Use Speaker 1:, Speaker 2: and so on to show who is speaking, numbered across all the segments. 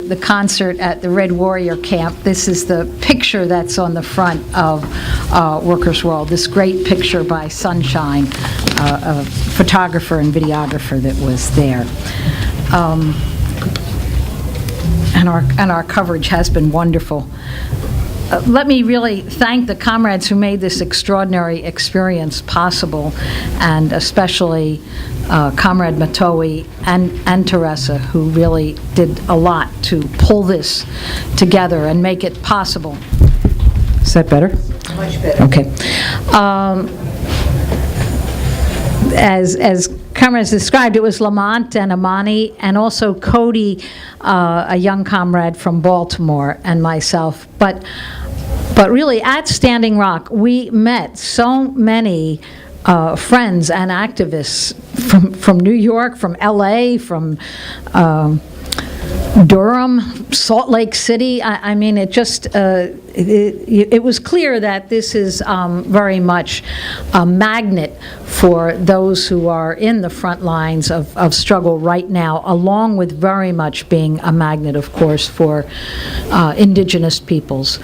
Speaker 1: The concert at the Red Warrior Camp. This is the picture that's on the front of Workers' World, this great picture by Sunshine, a photographer and videographer that was there. And our coverage has been wonderful. Let me really thank the comrades who made this extraordinary experience possible, and especially Comrade Matowi and Teresa, who really did a lot to pull this together and make it possible. Is that better?
Speaker 2: Much better.
Speaker 1: Okay. As comrades described, it was Lamont and Amani, and also Cody, a young comrade from Baltimore, and myself. But really, at Standing Rock, we met so many friends and activists from New York, from LA, from Durham, Salt Lake City. I mean, it just, it was clear that this is very much a magnet for those who are in the front lines of struggle right now, along with very much being a magnet, of course, for indigenous peoples.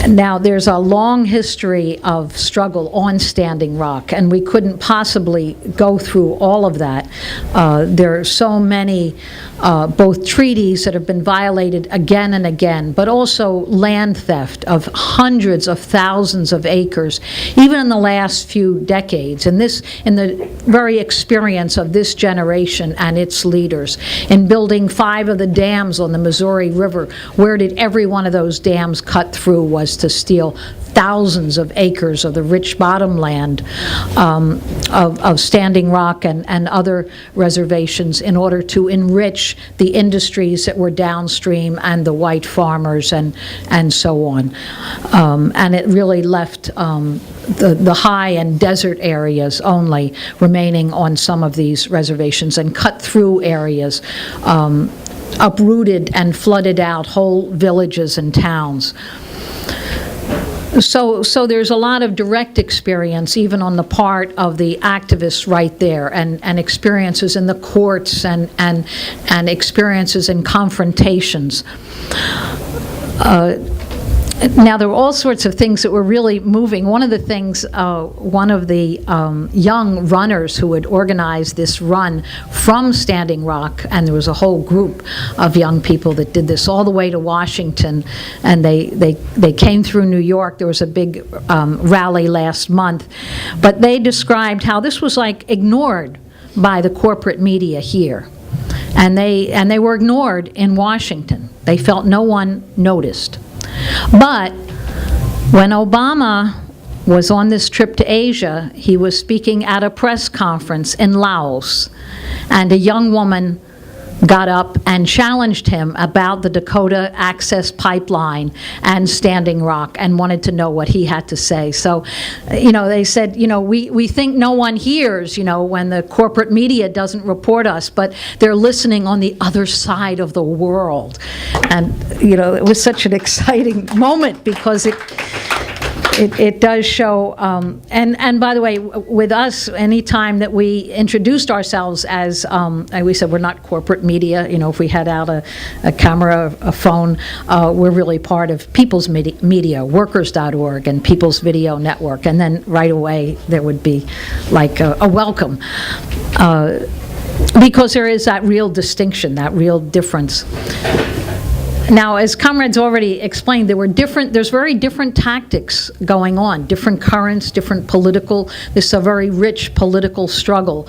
Speaker 1: Now, there's a long history of struggle on Standing Rock, and we couldn't possibly go through all of that. There are so many both treaties that have been violated again and again, but also land theft of hundreds of thousands of acres, even in the last few decades. And this, in the very experience of this generation and its leaders, in building 5 of the dams on the Missouri River, where did every one of those dams cut through was to steal thousands of acres of the rich bottomland of Standing Rock and other reservations in order to enrich the industries that were downstream and the white farmers and so on. And it really left the high and desert areas only remaining on some of these reservations, and cut through areas, uprooted and flooded out whole villages and towns. So there's a lot of direct experience, even on the part of the activists right there, and experiences in the courts and experiences in confrontations. Now, there were all sorts of things that were really moving. One of the things, one of the young runners who had organized this run from Standing Rock, and there was a whole group of young people that did this all the way to Washington, and they came through New York. There was a big rally last month, but they described how this was like ignored by the corporate media here, and they were ignored in Washington. They felt no one noticed. But when Obama was on this trip to Asia, he was speaking at a press conference in Laos, and a young woman got up and challenged him about the Dakota Access Pipeline and Standing Rock, and wanted to know what he had to say. So, they said, we think no one hears, when the corporate media doesn't report us, but they're listening on the other side of the world. And, it was such an exciting moment, because it does show, and by the way, with us, any time that we introduced ourselves as, we said we're not corporate media, if we had out a camera, a phone, we're really part of People's Media, Workers.org, and People's Video Network, and then right away there would be like a welcome, because there is that real distinction, that real difference. Now, as comrades already explained, there's very different tactics going on, different currents, different political, this is a very rich political struggle.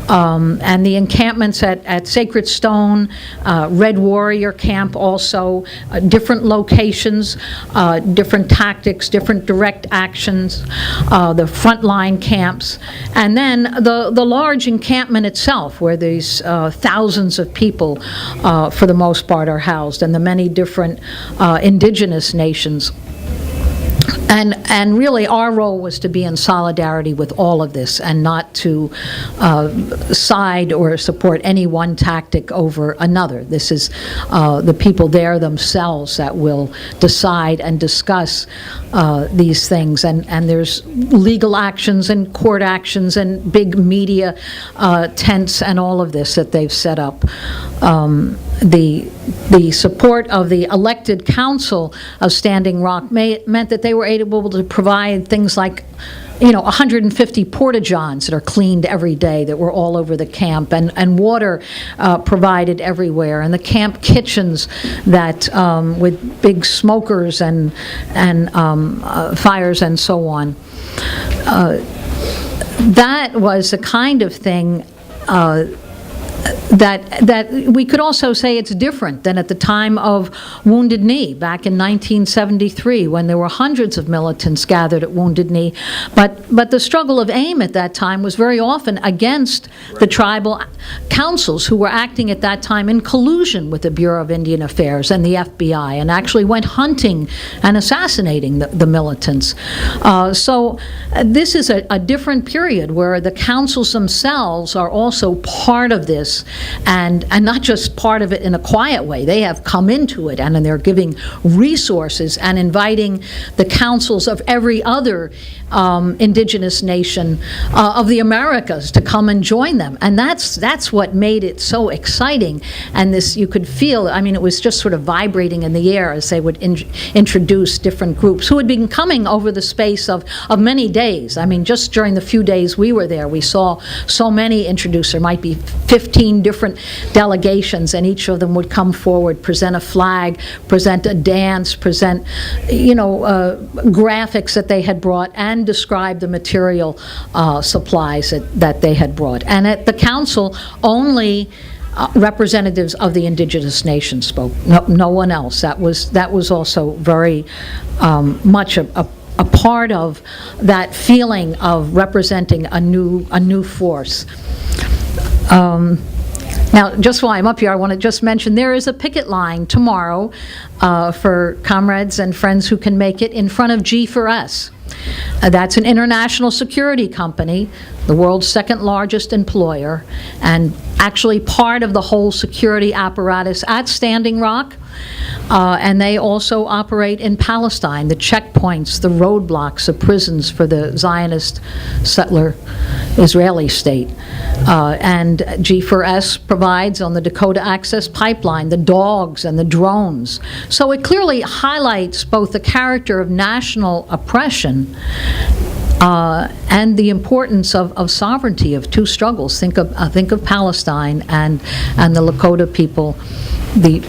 Speaker 1: And the encampments at Sacred Stone, Red Warrior Camp also, different locations, different tactics, different direct actions, the frontline camps, and then the large encampment itself, where these thousands of people, for the most part, are housed, and the many different indigenous nations. And really, our role was to be in solidarity with all of this, and not to side or support any one tactic over another. This is the people there themselves that will decide and discuss these things. And there's legal actions and court actions and big media tents and all of this that they've set up. the support of the elected council of Standing Rock meant that they were able to provide things like 150 porta-johns that are cleaned every day that were all over the camp, and water provided everywhere, and the camp kitchens that with big smokers and fires and so on. That was the kind of thing that we could also say it's different than at the time of Wounded Knee back in 1973, when there were hundreds of militants gathered at Wounded Knee. But the struggle of AIM at that time was very often against the tribal councils, who were acting at that time in collusion with the Bureau of Indian Affairs and the FBI, and actually went hunting and assassinating the militants. So this is a different period where the councils themselves are also part of this, and not just part of it in a quiet way. They have come into it, and they're giving resources and inviting the councils of every other indigenous nation of the Americas to come and join them. And that's what made it so exciting. And this, you could feel, it was just sort of vibrating in the air as they would introduce different groups who had been coming over the space of many days. Just during the few days we were there, we saw so many introduced. There might be 15 different delegations, and each of them would come forward, present a flag, present a dance, present graphics that they had brought, and describe the material supplies that they had brought. And at the council, only representatives of the indigenous nations spoke. No one else. That was also very much a part of that feeling of representing a new force. Now, just while I'm up here, I want to just mention there is a picket line tomorrow for comrades and friends who can make it in front of G4S. That's an international security company, the world's second largest employer, and actually part of the whole security apparatus at Standing Rock. And they also operate in Palestine, the checkpoints, the roadblocks, the prisons for the Zionist settler Israeli state. And G4S provides on the Dakota Access Pipeline the dogs and the drones. So it clearly highlights both the character of national oppression and the importance of sovereignty, of two struggles. Think of Palestine and the Lakota people, the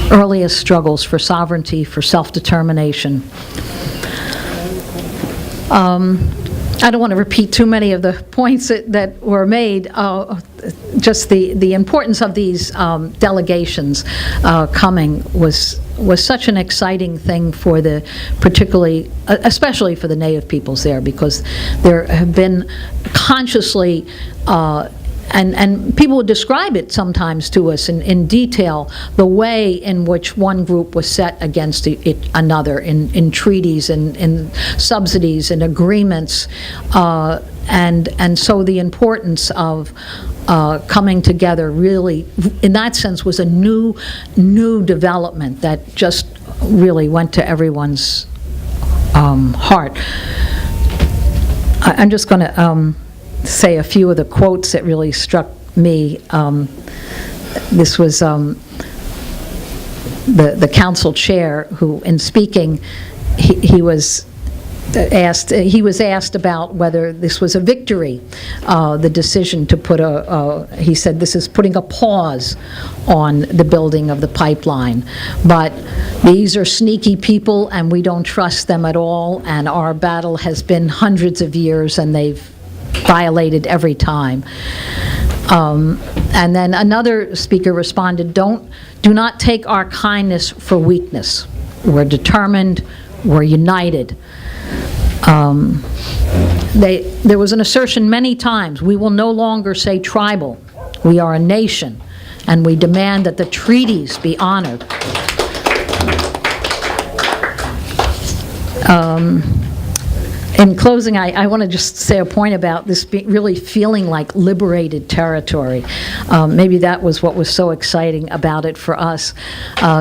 Speaker 1: earliest struggles for sovereignty, for self-determination. I don't want to repeat too many of the points that were made. Just the importance of these delegations coming was such an exciting thing for especially for the Native peoples there, because there have been consciously and people would describe it sometimes to us in detail, the way in which one group was set against another in treaties and in subsidies and agreements, and so the importance of coming together really, in that sense, was a new development that just really went to everyone's heart. I'm just going to say a few of the quotes that really struck me. This was the council chair who, in speaking, he was asked about whether this was a victory, the decision to put he said this is putting a pause on the building of the pipeline, but these are sneaky people and we don't trust them at all, and our battle has been hundreds of years and they've violated every time. And then another speaker responded, do not take our kindness for weakness. We're determined, we're united. There was an assertion many times, we will no longer say tribal, we are a nation, and we demand that the treaties be honored. In closing, I want to just say a point about this really feeling like liberated territory. Maybe that was what was so exciting about it for us.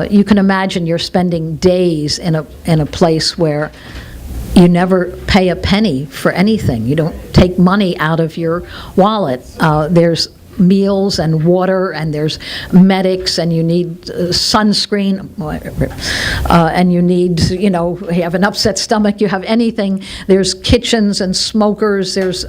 Speaker 1: You can imagine you're spending days in a place where you never pay a penny for anything. You don't take money out of your wallet. There's meals and water, and there's medics, and you need sunscreen, and you need, you have an upset stomach, you have anything. There's kitchens and smokers. There's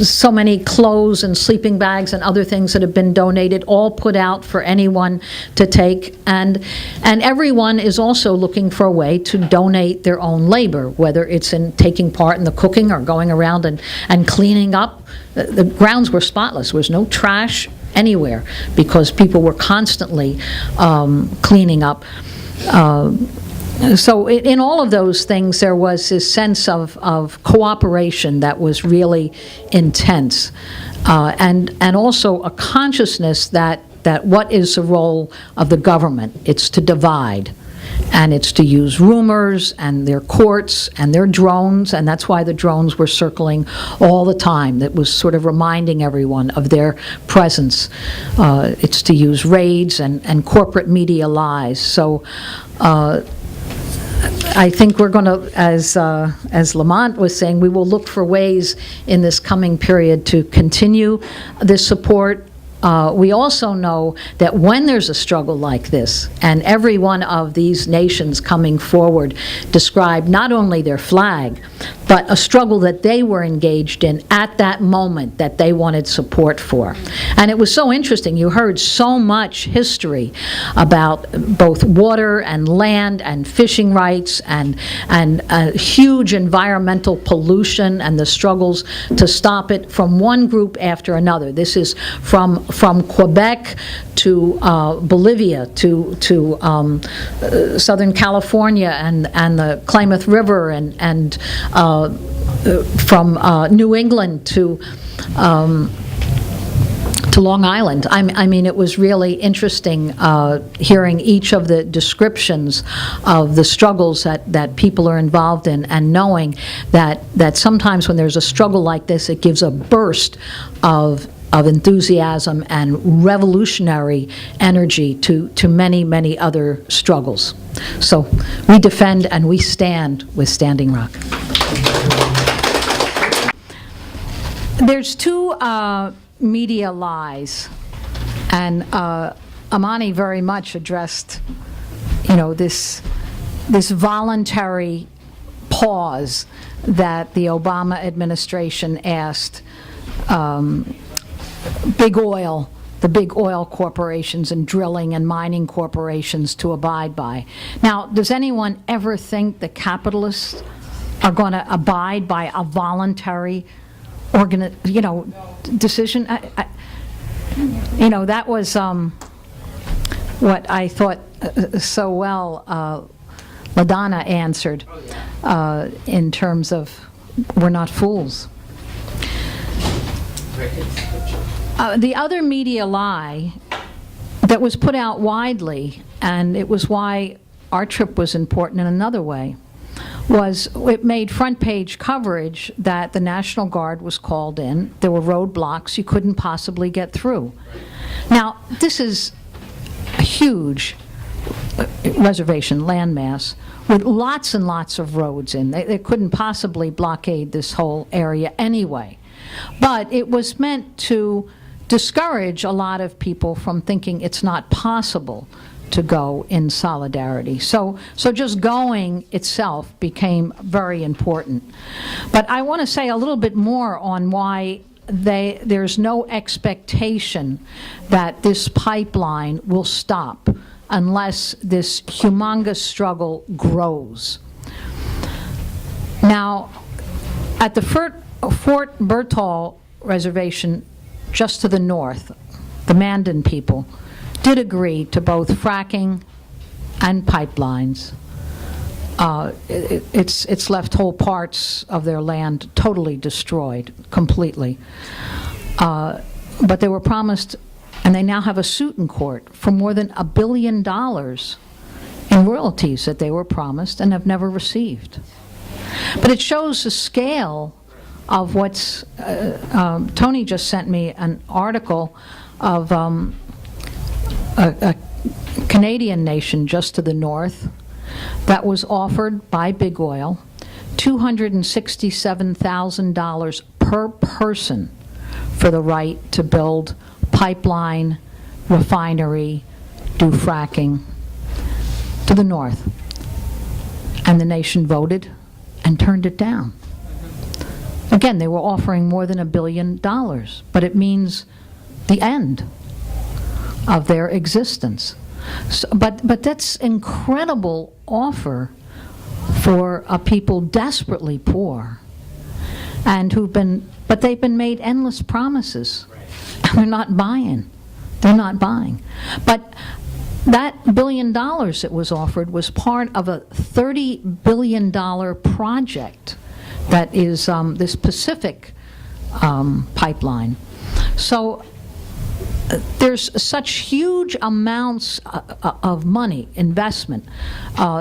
Speaker 1: so many clothes and sleeping bags and other things that have been donated, all put out for anyone to take. And everyone is also looking for a way to donate their own labor, whether it's in taking part in the cooking or going around and cleaning up. The grounds were spotless. There was no trash anywhere because people were constantly cleaning up. So in all of those things, there was this sense of cooperation that was really intense, and also a consciousness that what is the role of the government? It's to divide. And it's to use rumors and their courts and their drones, and that's why the drones were circling all the time. That was sort of reminding everyone of their presence. It's to use raids and corporate media lies. So I think we're going to, as Lamont was saying, we will look for ways in this coming period to continue this support. We also know that when there's a struggle like this, and every one of these nations coming forward described not only their flag, but a struggle that they were engaged in at that moment that they wanted support for. And it was so interesting. You heard so much history about both water and land and fishing rights and huge environmental pollution and the struggles to stop it from one group after another. This is from Quebec to Bolivia to Southern California and the Klamath River and from New England to Long Island. I mean, it was really interesting hearing each of the descriptions of the struggles that people are involved in, and knowing that sometimes when there's a struggle like this, it gives a burst of enthusiasm and revolutionary energy to many, many other struggles. So we defend and we stand with Standing Rock. There's two media lies, and Amani very much addressed, this voluntary pause that the Obama administration asked the big oil corporations and drilling and mining corporations to abide by. Now, does anyone ever think the capitalists are going to abide by a voluntary decision? That was what I thought so well LaDonna answered in terms of, we're not fools. The other media lie that was put out widely, and it was why our trip was important in another way, was it made front page coverage that the National Guard was called in. There were roadblocks. You couldn't possibly get through. Now, this is a huge reservation landmass with lots and lots of roads in. They couldn't possibly blockade this whole area anyway. But it was meant to discourage a lot of people from thinking it's not possible to go in solidarity. So just going itself became very important. But I want to say a little bit more on why there's no expectation that this pipeline will stop unless this humongous struggle grows. Now, at the Fort Berthold Reservation, just to the north, the Mandan people did agree to both fracking and pipelines. It's left whole parts of their land totally destroyed, completely. But they were promised, and they now have a suit in court for more than $1 billion in royalties that they were promised and have never received. But it shows the scale of what's, Tony just sent me an article of a Canadian nation just to the north that was offered by Big $267,000 per person for for the right to build pipeline, refinery, do fracking to the north. And the nation voted and turned it down. Again, they were offering more than $1 billion, but it means the end of their existence. So, but that's incredible offer for a people desperately poor, and but they've been made endless promises, and they're not buying. They're not buying. But that $1 billion that was offered was part of a $30 billion project that is this Pacific pipeline. So there's such huge amounts of money, investment.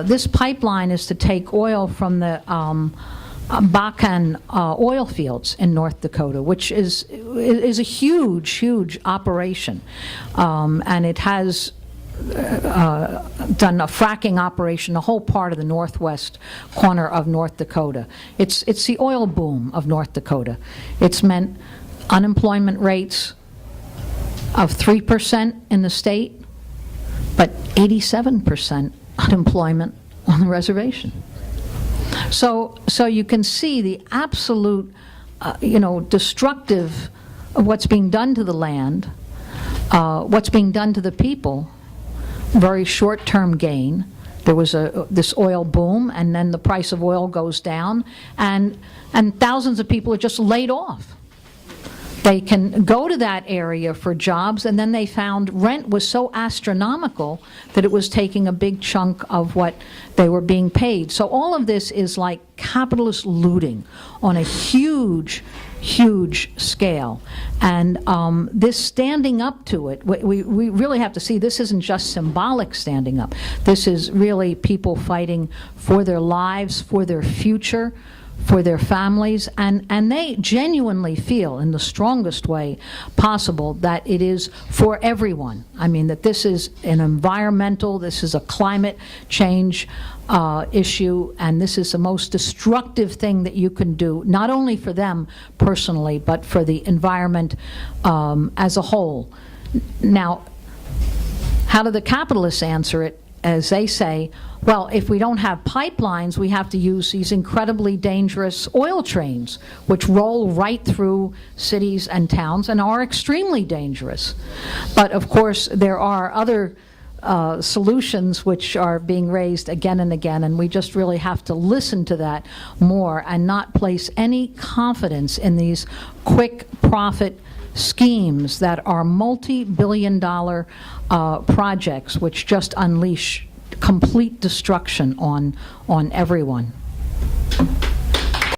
Speaker 1: This pipeline is to take oil from the Bakken oil fields in North Dakota, which is a huge, huge operation. And it has done a fracking operation, the whole part of the northwest corner of North Dakota. It's the oil boom of North Dakota. It's meant unemployment rates of 3% in the state, but 87% unemployment on the reservation. So you can see the absolute, destructive of what's being done to the land, what's being done to the people. Very short-term gain. There was this oil boom, and then the price of oil goes down, and thousands of people are just laid off. They can go to that area for jobs, and then they found rent was so astronomical that it was taking a big chunk of what they were being paid. So all of this is like capitalist looting on a huge, huge scale. And this standing up to it, we really have to see this isn't just symbolic standing up. This is really people fighting for their lives, for their future, for their families, and they genuinely feel in the strongest way possible that it is for everyone. I mean, that this is an environmental, this is a climate change issue, and this is the most destructive thing that you can do, not only for them personally, but for the environment as a whole. Now, how do the capitalists answer it? As they say, well, if we don't have pipelines, we have to use these incredibly dangerous oil trains, which roll right through cities and towns and are extremely dangerous. But of course, there are other solutions which are being raised again and again, and we just really have to listen to that more and not place any confidence in these quick profit schemes that are multi-billion-dollar projects which just unleash complete destruction on everyone.